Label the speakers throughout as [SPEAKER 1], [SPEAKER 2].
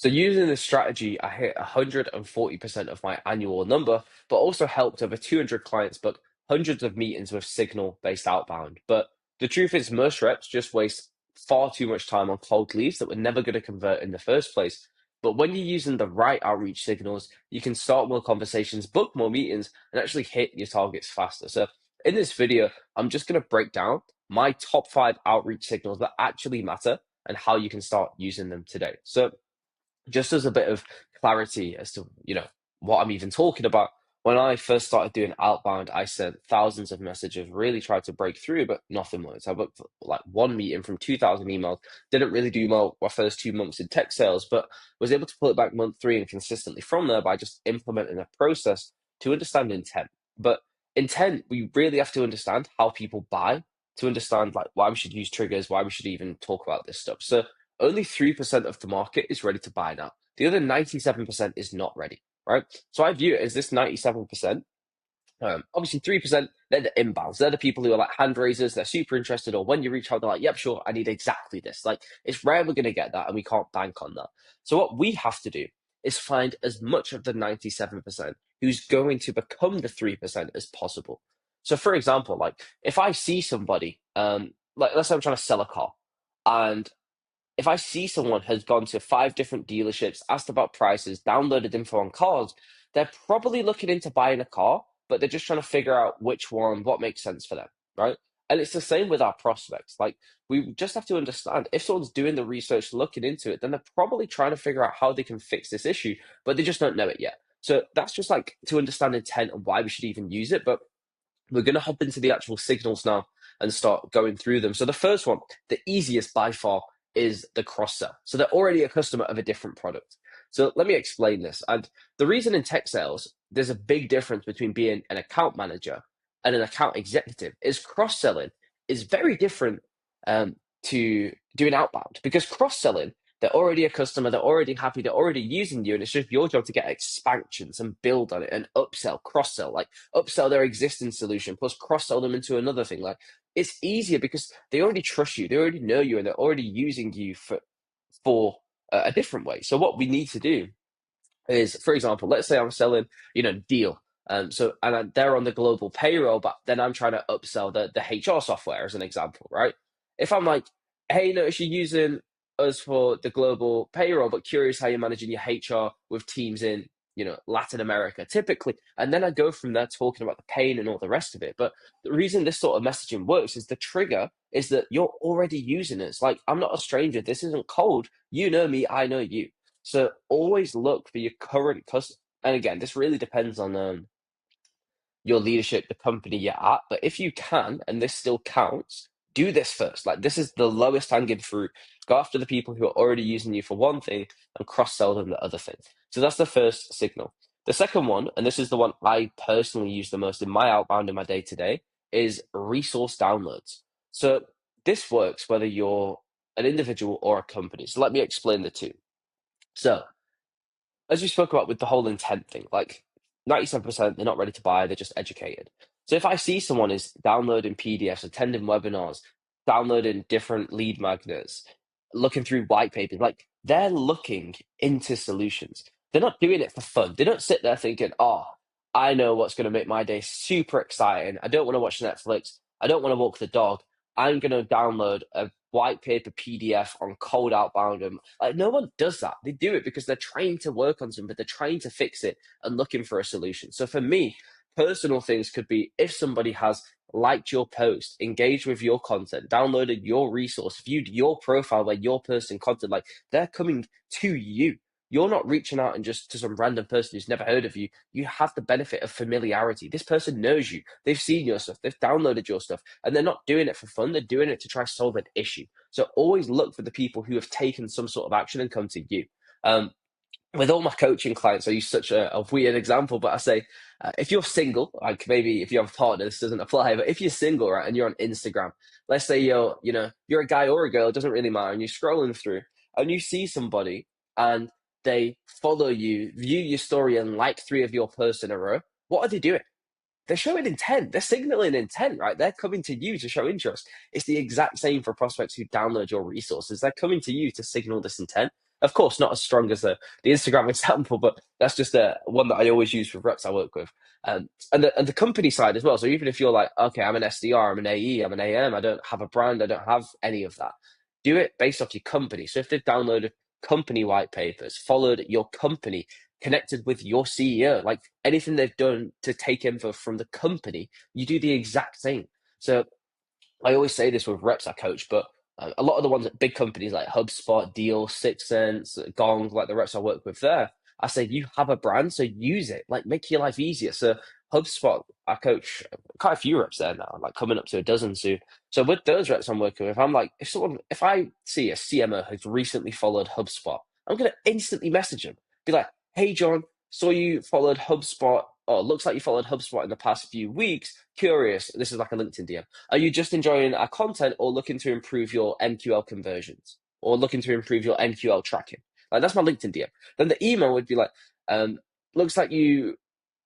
[SPEAKER 1] So using this strategy, I hit 140% of my annual number, but also helped over 200 clients book hundreds of meetings with signal-based outbound. But the truth is, most reps just waste far too much time on cold leads that were never going to convert in the first place. But when you're using the right outreach signals, you can start more conversations, book more meetings, and actually hit your targets faster. So in this video, I'm just going to break down my top 5 outreach signals that actually matter and how you can start using them today. So just as a bit of clarity as to what I'm even talking about, when I first started doing outbound, I sent thousands of messages, really tried to break through, but nothing worked. I booked like one meeting from 2,000 emails. Didn't really do well my first 2 months in tech sales, but was able to pull it back month 3 and consistently from there by just implementing a process to understand intent. But intent, we really have to understand how people buy to understand like why we should use triggers, why we should even talk about this stuff. So only 3% of the market is ready to buy now. The other 97% is not ready, right? So I view it as this 97%. Obviously, 3%, they're the inbounds. They're the people who are like hand raisers. They're super interested, or when you reach out, they're like, yep, sure, I need exactly this. Like, it's rare we're going to get that, and we can't bank on that. So, what we have to do is find as much of the 97% who's going to become the 3% as possible. So, for example, like, if I see somebody, like, let's say I'm trying to sell a car, and if I see someone has gone to 5 different dealerships, asked about prices, downloaded info on cars, they're probably looking into buying a car, but they're just trying to figure out which one, what makes sense for them, right? And it's the same with our prospects. Like, we just have to understand if someone's doing the research, looking into it, then they're probably trying to figure out how they can fix this issue, but they just don't know it yet. So that's just like to understand intent and why we should even use it. But we're going to hop into the actual signals now and start going through them. So the first one, the easiest by far, is the cross sell. So they're already a customer of a different product. So let me explain this. And the reason in tech sales, there's a big difference between being an account manager and an account executive is cross selling is very different to doing outbound because cross selling, they're already a customer, they're already happy, they're already using you, and it's just your job to get expansions and build on it and upsell, cross sell. Like upsell their existing solution plus cross sell them into another thing. Like it's easier because they already trust you, they already know you, and they're already using you for a different way. So what we need to do is, for example, let's say I'm selling, deal. They're on the global payroll, but then I'm trying to upsell the HR software as an example, right? If I'm like, hey, notice you're using us for the global payroll, but curious how you're managing your HR with teams in, Latin America, typically. And then I go from there talking about the pain and all the rest of it. But the reason this sort of messaging works is the trigger is that you're already using us. Like, I'm not a stranger. This isn't cold. You know me, I know you. So always look for your current customer. And again, this really depends on your leadership, the company you're at. But if you can, and this still counts, do this first. Like this is the lowest hanging fruit. Go after the people who are already using you for one thing and cross sell them the other thing. So that's the first signal. The second one, and this is the one I personally use the most in my outbound in my day to day, is resource downloads. So this works whether you're an individual or a company. So let me explain the two. So as we spoke about with the whole intent thing, like 97%, they're not ready to buy, they're just educated. So if I see someone is downloading PDFs, attending webinars, downloading different lead magnets, looking through white papers, like they're looking into solutions. They're not doing it for fun. They don't sit there thinking, oh, I know what's going to make my day super exciting. I don't want to watch Netflix. I don't want to walk the dog. I'm going to download a white paper PDF on cold outbound. And like no one does that. They do it because they're trying to work on something, they're trying to fix it and looking for a solution. So for me, personal things could be if somebody has liked your post, engaged with your content, downloaded your resource, viewed your profile where your person content, like they're coming to you. You're not reaching out and just to some random person who's never heard of you. You have the benefit of familiarity. This person knows you. They've seen your stuff. They've downloaded your stuff. And they're not doing it for fun. They're doing it to try to solve an issue. So always look for the people who have taken some sort of action and come to you. With all my coaching clients, I use such a weird example, but I say, if you're single, like maybe if you have a partner, this doesn't apply, but if you're single, right, and you're on Instagram, let's say you're a guy or a girl, it doesn't really matter, and you're scrolling through and you see somebody and they follow you, view your story and like 3 of your posts in a row, what are they doing? They're showing intent. They're signaling intent, right? They're coming to you to show interest. It's the exact same for prospects who download your resources. They're coming to you to signal this intent. Of course, not as strong as the Instagram example, but that's just one that I always use with reps I work with. And the company side as well. So even if you're like, okay, I'm an SDR, I'm an AE, I'm an AM, I don't have a brand, I don't have any of that. Do it based off your company. So if they've downloaded company white papers, followed your company, connected with your CEO, like anything they've done to take info from the company, you do the exact same. So I always say this with reps I coach, but a lot of the ones at big companies like HubSpot, Deal, Sixth Sense, Gong, like the reps I work with there, I say you have a brand, so use it. Like make your life easier. So HubSpot, I coach quite a few reps there now, like coming up to a dozen soon. So with those reps I'm working with, I'm like, if I see a CMO who's recently followed HubSpot, I'm gonna instantly message him, be like, hey John, saw you followed HubSpot. Oh, looks like you followed HubSpot in the past few weeks. Curious. This is like a LinkedIn DM. Are you just enjoying our content or looking to improve your MQL conversions or looking to improve your MQL tracking? Like that's my LinkedIn DM. Then the email would be like, looks like you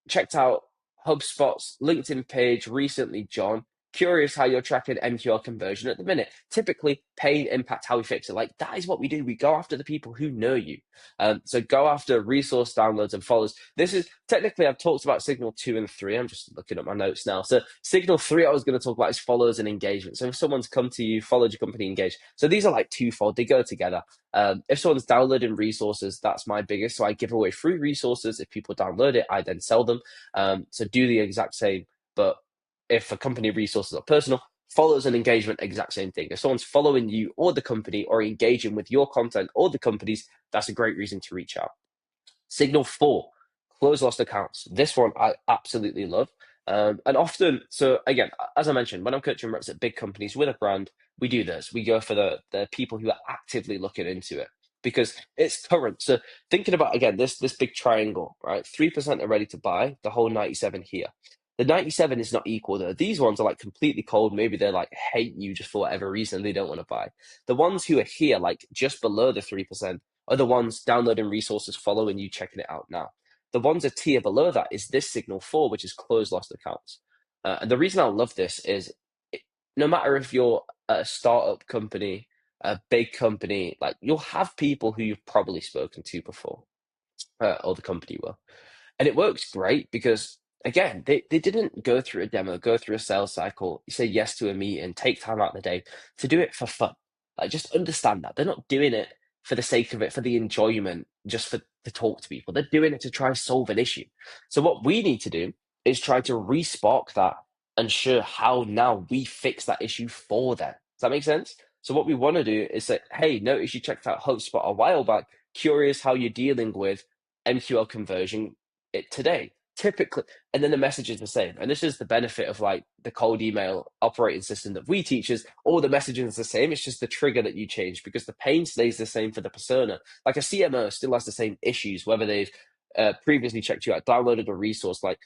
[SPEAKER 1] checked out HubSpot's LinkedIn page recently, John. Curious how you're tracking MQL conversion at the minute. Typically, pain, impact, how we fix it. Like that is what we do. We go after the people who know you. So go after resource downloads and follows. This is technically I've talked about signal 2 and 3. I'm just looking at my notes now. So signal 3 I was going to talk about is follows and engagement. So if someone's come to you, followed your company, engaged. So these are like twofold. They go together. If someone's downloading resources, that's my biggest. So I give away free resources. If people download it, I then sell them. So do the exact same, but if a company resources are personal, follows and engagement, exact same thing. If someone's following you or the company or engaging with your content or the company's, that's a great reason to reach out. Signal 4, close lost accounts. This one I absolutely love. And often, so again, as I mentioned, when I'm coaching reps at big companies with a brand, we do this. We go for the people who are actively looking into it because it's current. So thinking about again this big triangle, right? 3% are ready to buy, the whole 97 here. The 97 is not equal though. These ones are like completely cold. Maybe they're like hate you just for whatever reason. They don't want to buy. The ones who are here, like just below the 3%, are the ones downloading resources, following you, checking it out now. The ones a tier below that is this signal 4, which is closed lost accounts. And the reason I love this is it, no matter if you're a startup company, a big company, like you'll have people who you've probably spoken to before, or the company will. And it works great because again, they didn't go through a demo, go through a sales cycle, say yes to a meeting, take time out of the day to do it for fun. Like just understand that. They're not doing it for the sake of it, for the enjoyment, just for to talk to people. They're doing it to try and solve an issue. So what we need to do is try to respark that and show how now we fix that issue for them. Does that make sense? So what we want to do is say, hey, notice you checked out HubSpot a while back. Curious how you're dealing with MQL conversion it today. Typically, and then the message is the same. And this is the benefit of like the cold email operating system that we teach is all the messaging is the same. It's just the trigger that you change because the pain stays the same for the persona. Like a CMO still has the same issues, whether they've previously checked you out, downloaded a resource, like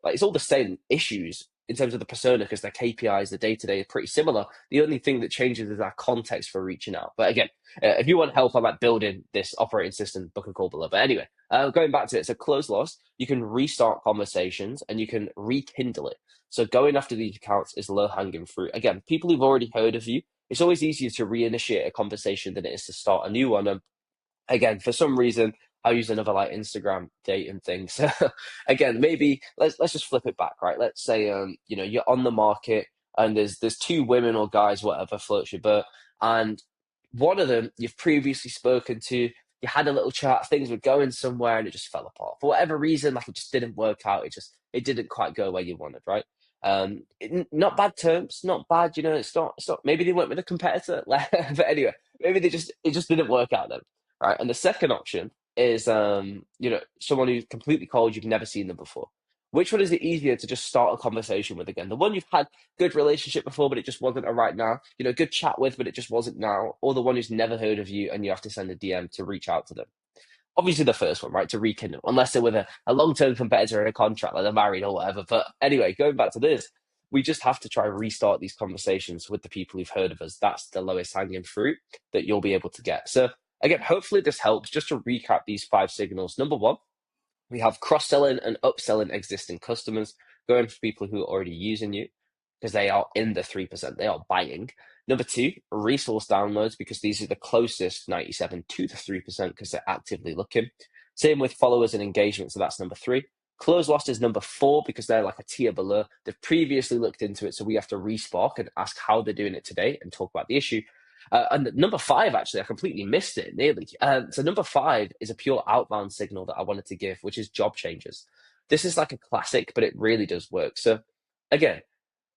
[SPEAKER 1] it's all the same issues in terms of the persona because their KPIs, the day to day are pretty similar. The only thing that changes is our context for reaching out. But again, if you want help on like building this operating system, book a call below. But anyway, going back to it, so close loss, you can restart conversations and you can rekindle it. So going after these accounts is low hanging fruit. Again, people who've already heard of you, it's always easier to reinitiate a conversation than it is to start a new one. And again, for some reason, I use another like Instagram date and things. So again, maybe let's just flip it back, right? Let's say you're on the market and there's two women or guys, whatever floats your boat, and one of them you've previously spoken to, you had a little chat, things were going somewhere, and it just fell apart for whatever reason. Like it just didn't work out. It didn't quite go where you wanted, right? Not bad terms, not bad. It's not. Maybe they went with a competitor, but anyway, maybe it just didn't work out then, right? And the second option is someone who's completely cold, you've never seen them before. Which one is it easier to just start a conversation with again? The one you've had good relationship before, but it just wasn't a right now. Good chat with, but it just wasn't now. Or the one who's never heard of you and you have to send a DM to reach out to them. Obviously, the first one, right? To rekindle, unless they're with a long-term competitor in a contract, like they're married or whatever. But anyway, going back to this, we just have to try and restart these conversations with the people who've heard of us. That's the lowest hanging fruit that you'll be able to get. So again, hopefully this helps. Just to recap these 5 signals. Number one, we have cross-selling and upselling existing customers, going for people who are already using you because they are in the 3%, they are buying. Number two, resource downloads, because these are the closest 97 to the 3% because they're actively looking. Same with followers and engagement. So that's number three. Close lost is number four because they're like a tier below. They've previously looked into it. So we have to respark and ask how they're doing it today and talk about the issue. And number five, actually, I completely missed it nearly. So number five is a pure outbound signal that I wanted to give, which is job changes. This is like a classic, but it really does work. So again,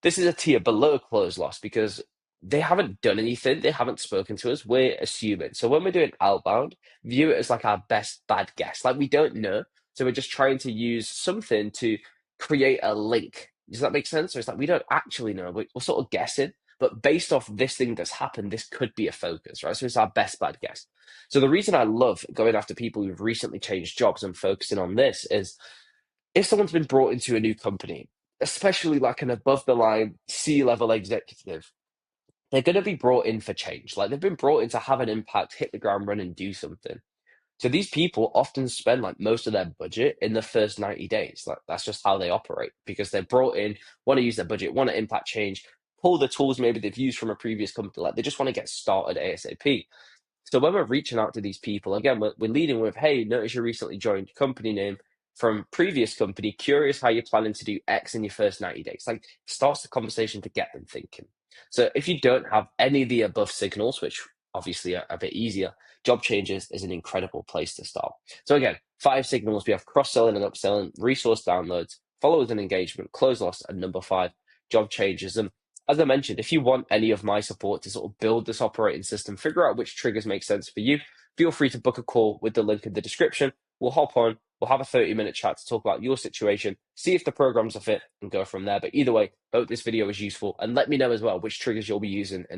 [SPEAKER 1] this is a tier below close loss because they haven't done anything. They haven't spoken to us. We're assuming. So when we're doing outbound, view it as like our best bad guess. Like we don't know. So we're just trying to use something to create a link. Does that make sense? So it's like we don't actually know. We're sort of guessing. But based off this thing that's happened, this could be a focus, right? So it's our best bad guess. So the reason I love going after people who've recently changed jobs and focusing on this is if someone's been brought into a new company, especially like an above the line C-level executive, they're going to be brought in for change. Like they've been brought in to have an impact, hit the ground running, do something. So these people often spend like most of their budget in the first 90 days. Like that's just how they operate because they're brought in, want to use their budget, want to impact change, pull the tools maybe they've used from a previous company. Like they just want to get started ASAP. So when we're reaching out to these people, again, we're leading with, hey, notice you recently joined company name from previous company, curious how you're planning to do X in your first 90 days. Like starts the conversation to get them thinking. So if you don't have any of the above signals, which obviously are a bit easier, job changes is an incredible place to start. So again, 5 signals, we have cross-selling and upselling, resource downloads, followers and engagement, close loss, and number 5, job changes. And as I mentioned, if you want any of my support to sort of build this operating system, figure out which triggers make sense for you, feel free to book a call with the link in the description. We'll hop on, we'll have a 30-minute chat to talk about your situation, see if the programs are fit, and go from there. But either way, hope this video was useful, and let me know as well which triggers you'll be using in the